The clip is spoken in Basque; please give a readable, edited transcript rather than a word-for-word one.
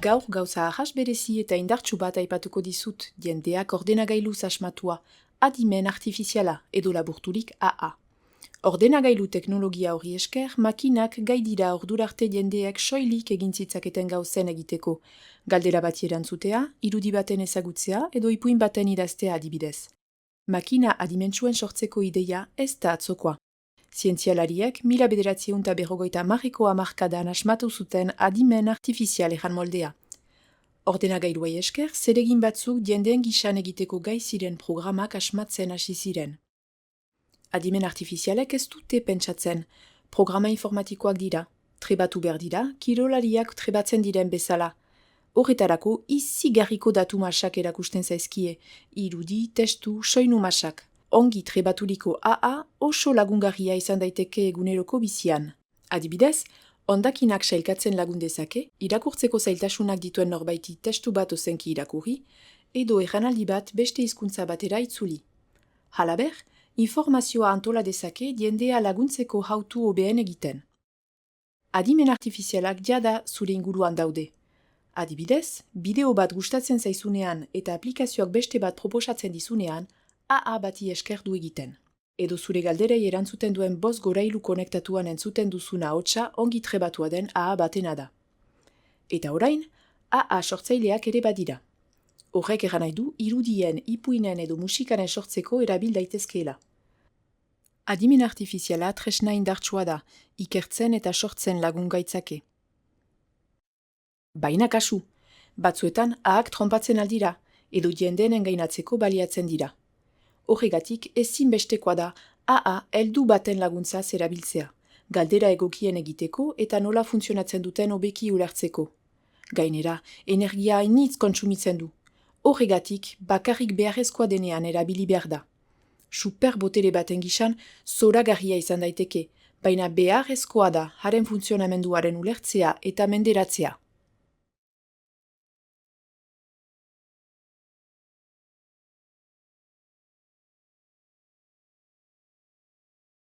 Gaur gauza ahas berezi eta indartsu bat aipatuko dizut, jendeak ordenagailuz asmatua, adimen artifiziala edo laburturik AA. Ordenagailu teknologia hori esker, makinak gai dira ordurarte jendeak soilik egin zitzaketen gauzen egiteko, galdera bati erantzutea, irudi baten ezagutzea edo ipuin baten idaztea adibidez. Makina adimentsuen sortzeko ideia ez da atzokoa. Zientzialariek 1950ko hamarkadan asmatu zuten adimen artifizial ejan moldea. Ordenagailuei esker, zeregin batzuk jendeen gisan egiteko gai ziren programak asmatzen hasi ziren. Adimen artifizialek ez dute pentsatzen, programa informatikoak dira, trebatu behar dira, kirolariak trebatzen diren bezala. Horretarako izigarriko datu masak erakusten zaizkie, irudi, testu, soinu masak. Ongi trebaturiko AA oso lagungarria izan daiteke eguneroko bizian. Adibidez, ondakinak sailkatzen lagun dezake, irakurtzeko zailtasunak dituen norbaiti testu bat ozenki irakurri, edo erranaldi bat beste hizkuntza batera itzuli. Halaber, informazioa antola dezake jendea laguntzeko hautu hobeen egiten. Adimen artifizialak jada zure inguruan daude. Adibidez, bideo bat gustatzen zaizunean eta aplikazioak beste bat proposatzen dizunean, AA bati esker du egiten. Edo zure galderei erantzuten duen 5 gorailu konektatuan entzuten duzuna hotsa ongi trebatua den AA batena da. Eta orain, AA sortzaileak ere badira. Horrek eran nahi du irudien, ipuinen edo musikaren sortzeko erabil daitezkeela. Adimen artifiziala tresna indartsua da, ikertzen eta sortzen lagun gaitzake. Baina kasu, batzuetan ahak trompatzen aldira, edo jendeen engainatzeko baliatzen dira. Horregatik ezinbestekoa da AA heldu baten laguntza zerabiltzea, galdera egokien egiteko eta nola funtzionatzen duten hobeki ulertzeko. Gainera, energia hainitz kontsumitzen du. Horregatik bakarrik beharrezkoa denean erabili behar da. Superbotere baten gisan zoragarria izan daiteke, baina beharrezkoa da haren funtzionamenduaren ulertzea eta menderatzea.